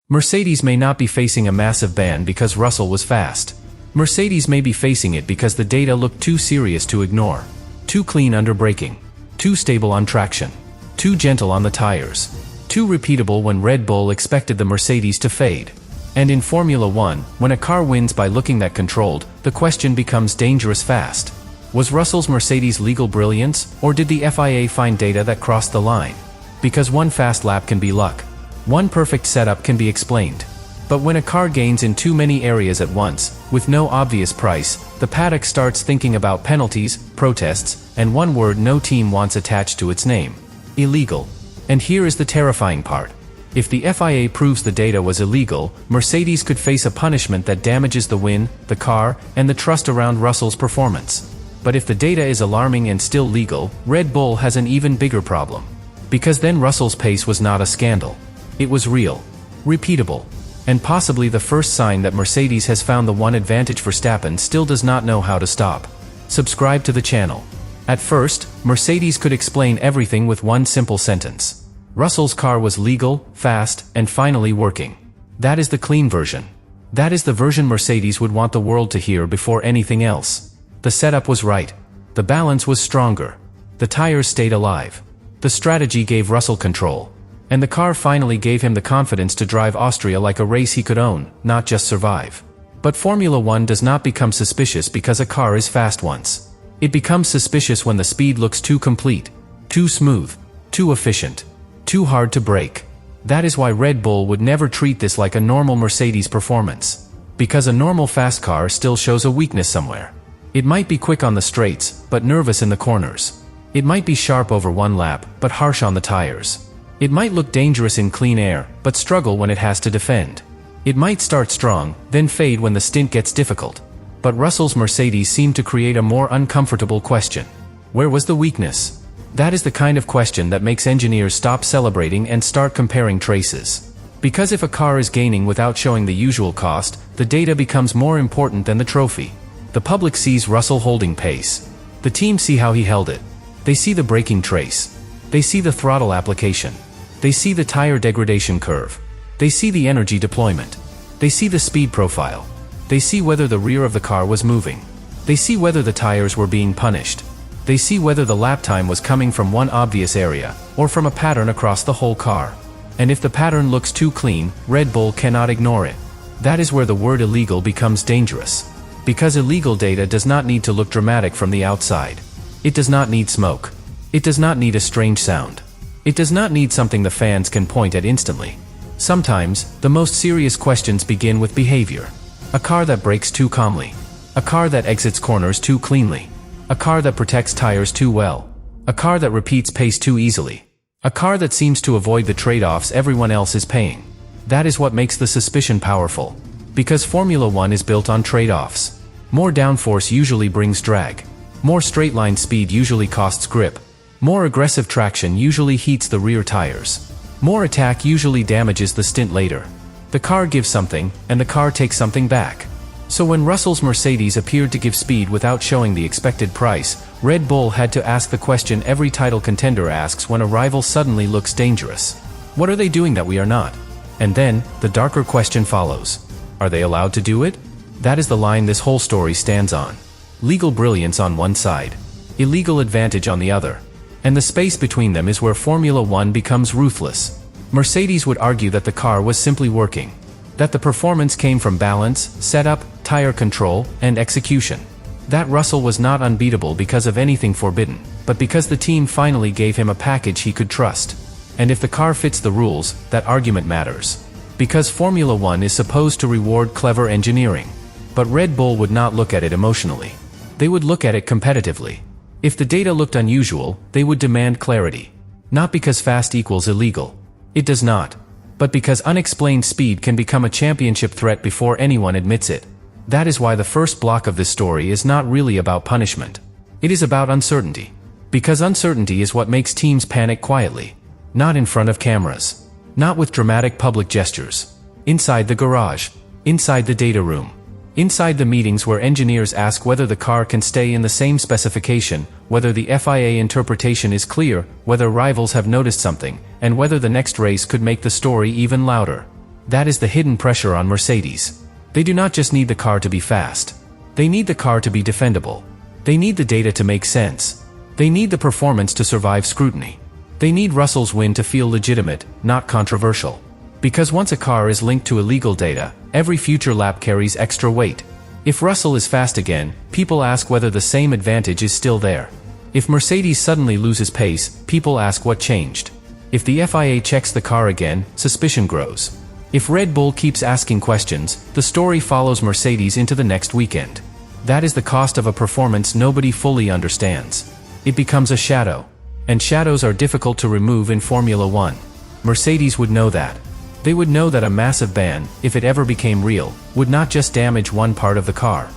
Mercedes may not be facing a massive ban because Russell was fast. Mercedes may be facing it because the data looked too serious to ignore. Too clean under braking. Too stable on traction. Too gentle on the tires. Too repeatable when Red Bull expected the Mercedes to fade. And in Formula 1, when a car wins by looking that controlled, the question becomes dangerous fast. Was Russell's Mercedes legal brilliance, or did the FIA find data that crossed the line? Because one fast lap can be luck. One perfect setup can be explained. But when a car gains in too many areas at once, with no obvious price, the paddock starts thinking about penalties, protests, and one word no team wants attached to its name: illegal. And here is the terrifying part. If the FIA proves the data was illegal, Mercedes could face a punishment that damages the win, the car, and the trust around Russell's performance. But if the data is alarming and still legal, Red Bull has an even bigger problem. Because then Russell's pace was not a scandal. It was real, repeatable, and possibly the first sign that Mercedes has found the one advantage Verstappen still does not know how to stop. Subscribe to the channel. At first, Mercedes could explain everything with one simple sentence. Russell's car was legal, fast, and finally working. That is the clean version. That is the version Mercedes would want the world to hear before anything else. The setup was right. The balance was stronger. The tires stayed alive. The strategy gave Russell control. And the car finally gave him the confidence to drive Austria like a race he could own, not just survive. But Formula 1 does not become suspicious because a car is fast once. It becomes suspicious when the speed looks too complete, too smooth, too efficient, too hard to brake. That is why Red Bull would never treat this like a normal Mercedes performance. Because a normal fast car still shows a weakness somewhere. It might be quick on the straights, but nervous in the corners. It might be sharp over one lap, but harsh on the tires. It might look dangerous in clean air, but struggle when it has to defend. It might start strong, then fade when the stint gets difficult. But Russell's Mercedes seemed to create a more uncomfortable question. Where was the weakness? That is the kind of question that makes engineers stop celebrating and start comparing traces. Because if a car is gaining without showing the usual cost, the data becomes more important than the trophy. The public sees Russell holding pace. The team see how he held it. They see the braking trace. They see the throttle application. They see the tire degradation curve. They see the energy deployment. They see the speed profile. They see whether the rear of the car was moving. They see whether the tires were being punished. They see whether the lap time was coming from one obvious area, or from a pattern across the whole car. And if the pattern looks too clean, Red Bull cannot ignore it. That is where the word illegal becomes dangerous. Because illegal data does not need to look dramatic from the outside. It does not need smoke. It does not need a strange sound. It does not need something the fans can point at instantly. Sometimes, the most serious questions begin with behavior. A car that brakes too calmly. A car that exits corners too cleanly. A car that protects tires too well. A car that repeats pace too easily. A car that seems to avoid the trade-offs everyone else is paying. That is what makes the suspicion powerful. Because Formula 1 is built on trade-offs. More downforce usually brings drag. More straight-line speed usually costs grip. More aggressive traction usually heats the rear tires. More attack usually damages the stint later. The car gives something, and the car takes something back. So when Russell's Mercedes appeared to give speed without showing the expected price, Red Bull had to ask the question every title contender asks when a rival suddenly looks dangerous. What are they doing that we are not? And then, the darker question follows. Are they allowed to do it? That is the line this whole story stands on. Legal brilliance on one side. Illegal advantage on the other. And the space between them is where Formula 1 becomes ruthless. Mercedes would argue that the car was simply working. That the performance came from balance, setup, tire control, and execution. That Russell was not unbeatable because of anything forbidden, but because the team finally gave him a package he could trust. And if the car fits the rules, that argument matters. Because Formula 1 is supposed to reward clever engineering. But Red Bull would not look at it emotionally. They would look at it competitively. If the data looked unusual, they would demand clarity. Not because fast equals illegal. It does not. But because unexplained speed can become a championship threat before anyone admits it. That is why the first block of this story is not really about punishment. It is about uncertainty. Because uncertainty is what makes teams panic quietly. Not in front of cameras. Not with dramatic public gestures. Inside the garage. Inside the data room. Inside the meetings where engineers ask whether the car can stay in the same specification, whether the FIA interpretation is clear, whether rivals have noticed something, and whether the next race could make the story even louder. That is the hidden pressure on Mercedes. They do not just need the car to be fast. They need the car to be defendable. They need the data to make sense. They need the performance to survive scrutiny. They need Russell's win to feel legitimate, not controversial. Because once a car is linked to illegal data, every future lap carries extra weight. If Russell is fast again, people ask whether the same advantage is still there. If Mercedes suddenly loses pace, people ask what changed. If the FIA checks the car again, suspicion grows. If Red Bull keeps asking questions, the story follows Mercedes into the next weekend. That is the cost of a performance nobody fully understands. It becomes a shadow. And shadows are difficult to remove in Formula One. Mercedes would know that. They would know that a massive ban, if it ever became real, would not just damage one part of the car.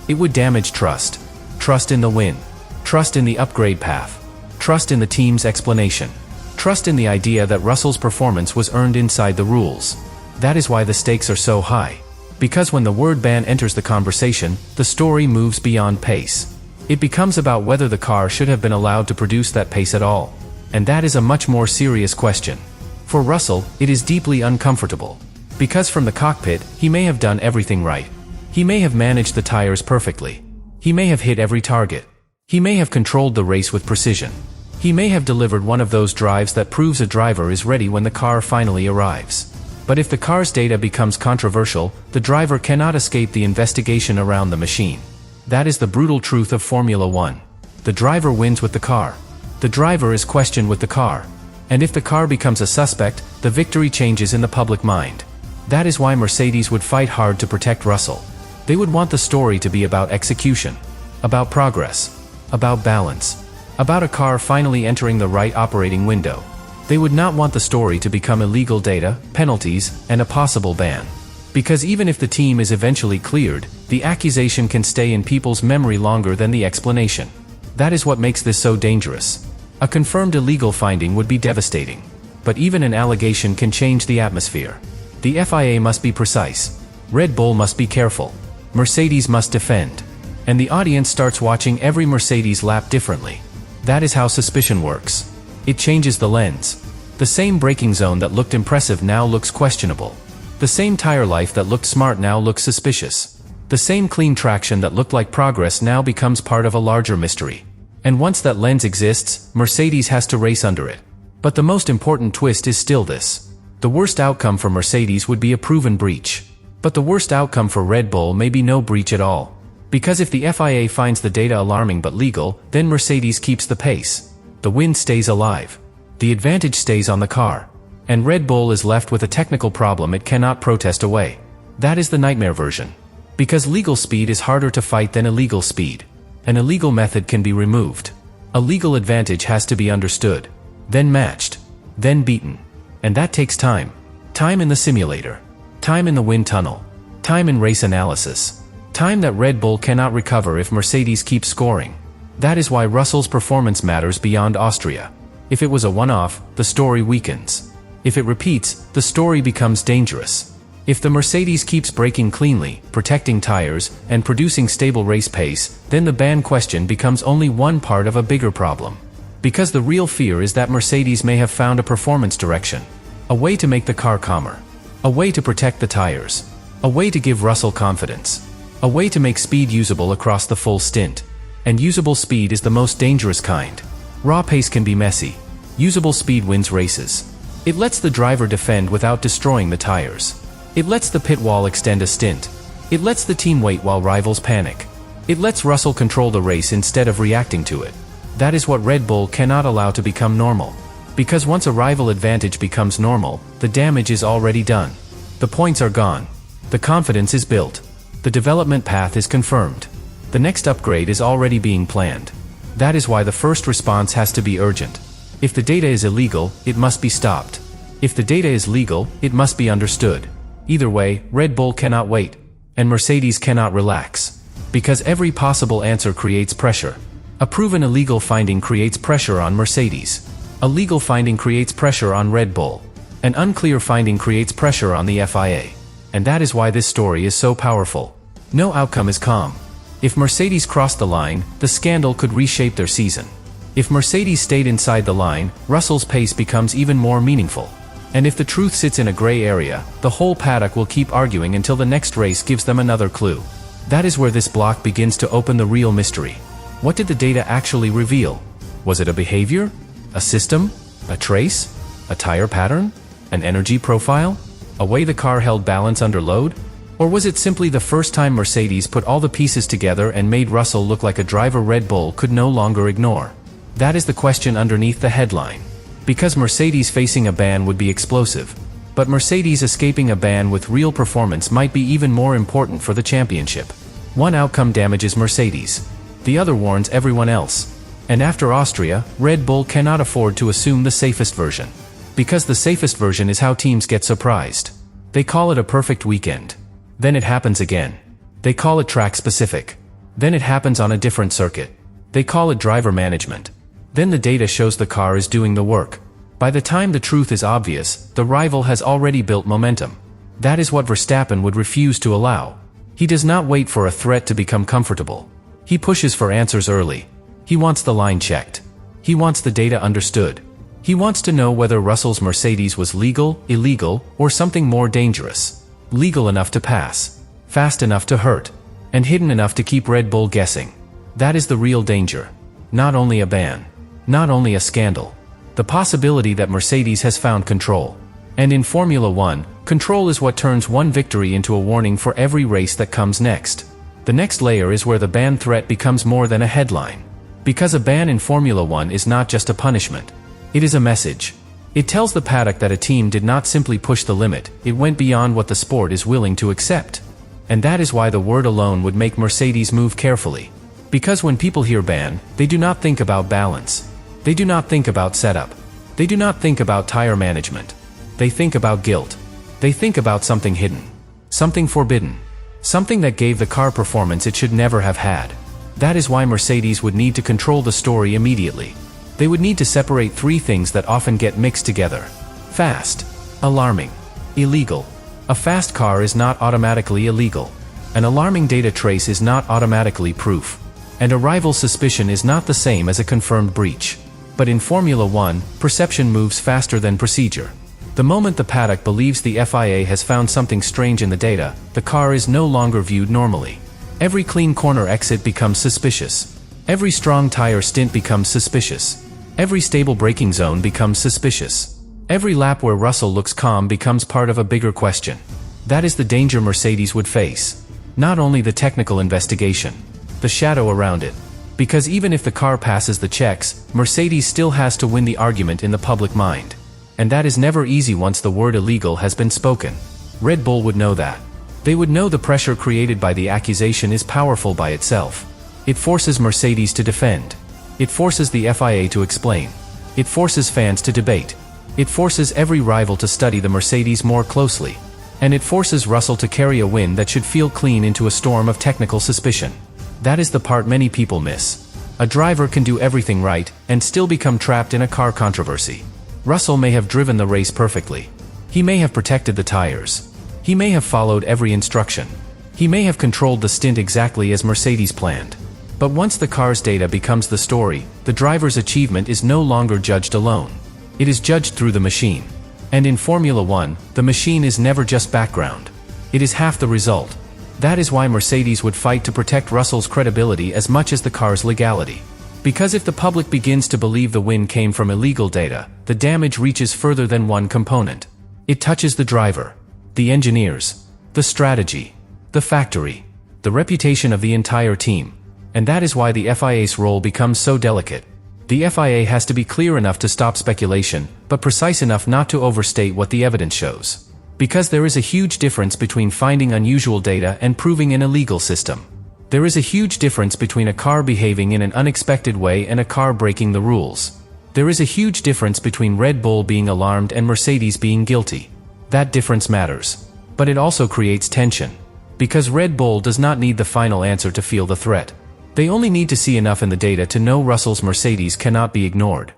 It would damage trust. Trust in the win. Trust in the upgrade path. Trust in the team's explanation. Trust in the idea that Russell's performance was earned inside the rules. That is why the stakes are so high. Because when the word ban enters the conversation, the story moves beyond pace. It becomes about whether the car should have been allowed to produce that pace at all. And that is a much more serious question. For Russell, it is deeply uncomfortable. Because from the cockpit, he may have done everything right. He may have managed the tires perfectly. He may have hit every target. He may have controlled the race with precision. He may have delivered one of those drives that proves a driver is ready when the car finally arrives. But if the car's data becomes controversial, the driver cannot escape the investigation around the machine. That is the brutal truth of Formula One. The driver wins with the car. The driver is questioned with the car. And if the car becomes a suspect, the victory changes in the public mind. That is why Mercedes would fight hard to protect Russell. They would want the story to be about execution, about progress, about balance, about a car finally entering the right operating window. They would not want the story to become illegal data, penalties, and a possible ban. Because even if the team is eventually cleared, the accusation can stay in people's memory longer than the explanation. That is what makes this so dangerous. A confirmed illegal finding would be devastating. But even an allegation can change the atmosphere. The FIA must be precise. Red Bull must be careful. Mercedes must defend. And the audience starts watching every Mercedes lap differently. That is how suspicion works. It changes the lens. The same braking zone that looked impressive now looks questionable. The same tire life that looked smart now looks suspicious. The same clean traction that looked like progress now becomes part of a larger mystery. And once that lens exists, Mercedes has to race under it. But the most important twist is still this. The worst outcome for Mercedes would be a proven breach. But the worst outcome for Red Bull may be no breach at all. Because if the FIA finds the data alarming but legal, then Mercedes keeps the pace. The win stays alive. The advantage stays on the car. And Red Bull is left with a technical problem it cannot protest away. That is the nightmare version. Because legal speed is harder to fight than illegal speed. An illegal method can be removed. A legal advantage has to be understood. Then matched. Then beaten. And that takes time. Time in the simulator. Time in the wind tunnel. Time in race analysis. Time that Red Bull cannot recover if Mercedes keeps scoring. That is why Russell's performance matters beyond Austria. If it was a one-off, the story weakens. If it repeats, the story becomes dangerous. If the Mercedes keeps braking cleanly, protecting tires, and producing stable race pace, then the ban question becomes only one part of a bigger problem. Because the real fear is that Mercedes may have found a performance direction. A way to make the car calmer. A way to protect the tires. A way to give Russell confidence. A way to make speed usable across the full stint. And usable speed is the most dangerous kind. Raw pace can be messy. Usable speed wins races. It lets the driver defend without destroying the tires. It lets the pit wall extend a stint. It lets the team wait while rivals panic. It lets Russell control the race instead of reacting to it. That is what Red Bull cannot allow to become normal. Because once a rival advantage becomes normal, the damage is already done. The points are gone. The confidence is built. The development path is confirmed. The next upgrade is already being planned. That is why the first response has to be urgent. If the data is illegal, it must be stopped. If the data is legal, it must be understood. Either way, Red Bull cannot wait. And Mercedes cannot relax. Because every possible answer creates pressure. A proven illegal finding creates pressure on Mercedes. A legal finding creates pressure on Red Bull. An unclear finding creates pressure on the FIA. And that is why this story is so powerful. No outcome is calm. If Mercedes crossed the line, the scandal could reshape their season. If Mercedes stayed inside the line, Russell's pace becomes even more meaningful. And if the truth sits in a gray area, the whole paddock will keep arguing until the next race gives them another clue. That is where this block begins to open the real mystery. What did the data actually reveal? Was it a behavior? A system? A trace? A tire pattern? An energy profile? A way the car held balance under load? Or was it simply the first time Mercedes put all the pieces together and made Russell look like a driver Red Bull could no longer ignore? That is the question underneath the headline. Because Mercedes facing a ban would be explosive. But Mercedes escaping a ban with real performance might be even more important for the championship. One outcome damages Mercedes. The other warns everyone else. And after Austria, Red Bull cannot afford to assume the safest version. Because the safest version is how teams get surprised. They call it a perfect weekend. Then it happens again. They call it track-specific. Then it happens on a different circuit. They call it driver management. Then the data shows the car is doing the work. By the time the truth is obvious, the rival has already built momentum. That is what Verstappen would refuse to allow. He does not wait for a threat to become comfortable. He pushes for answers early. He wants the line checked. He wants the data understood. He wants to know whether Russell's Mercedes was legal, illegal, or something more dangerous. Legal enough to pass, fast enough to hurt, and hidden enough to keep Red Bull guessing. That is the real danger. Not only a ban. Not only a scandal. The possibility that Mercedes has found control. And in Formula 1, control is what turns one victory into a warning for every race that comes next. The next layer is where the ban threat becomes more than a headline. Because a ban in Formula 1 is not just a punishment. It is a message. It tells the paddock that a team did not simply push the limit, it went beyond what the sport is willing to accept. And that is why the word alone would make Mercedes move carefully. Because when people hear ban, they do not think about balance. They do not think about setup. They do not think about tire management. They think about guilt. They think about something hidden. Something forbidden. Something that gave the car performance it should never have had. That is why Mercedes would need to control the story immediately. They would need to separate three things that often get mixed together. Fast. Alarming. Illegal. A fast car is not automatically illegal. An alarming data trace is not automatically proof. And a rival's suspicion is not the same as a confirmed breach. But in Formula 1, perception moves faster than procedure. The moment the paddock believes the FIA has found something strange in the data, the car is no longer viewed normally. Every clean corner exit becomes suspicious. Every strong tire stint becomes suspicious. Every stable braking zone becomes suspicious. Every lap where Russell looks calm becomes part of a bigger question. That is the danger Mercedes would face. Not only the technical investigation, the shadow around it. Because even if the car passes the checks, Mercedes still has to win the argument in the public mind. And that is never easy once the word illegal has been spoken. Red Bull would know that. They would know the pressure created by the accusation is powerful by itself. It forces Mercedes to defend. It forces the FIA to explain. It forces fans to debate. It forces every rival to study the Mercedes more closely. And it forces Russell to carry a win that should feel clean into a storm of technical suspicion. That is the part many people miss. A driver can do everything right and still become trapped in a car controversy. Russell may have driven the race perfectly. He may have protected the tires. He may have followed every instruction. He may have controlled the stint exactly as Mercedes planned. But once the car's data becomes the story, the driver's achievement is no longer judged alone. It is judged through the machine. And in Formula 1, the machine is never just background. It is half the result. That is why Mercedes would fight to protect Russell's credibility as much as the car's legality. Because if the public begins to believe the win came from illegal data, the damage reaches further than one component. It touches the driver, the engineers, the strategy, the factory, the reputation of the entire team. And that is why the FIA's role becomes so delicate. The FIA has to be clear enough to stop speculation, but precise enough not to overstate what the evidence shows. Because there is a huge difference between finding unusual data and proving an illegal system. There is a huge difference between a car behaving in an unexpected way and a car breaking the rules. There is a huge difference between Red Bull being alarmed and Mercedes being guilty. That difference matters. But it also creates tension. Because Red Bull does not need the final answer to feel the threat. They only need to see enough in the data to know Russell's Mercedes cannot be ignored.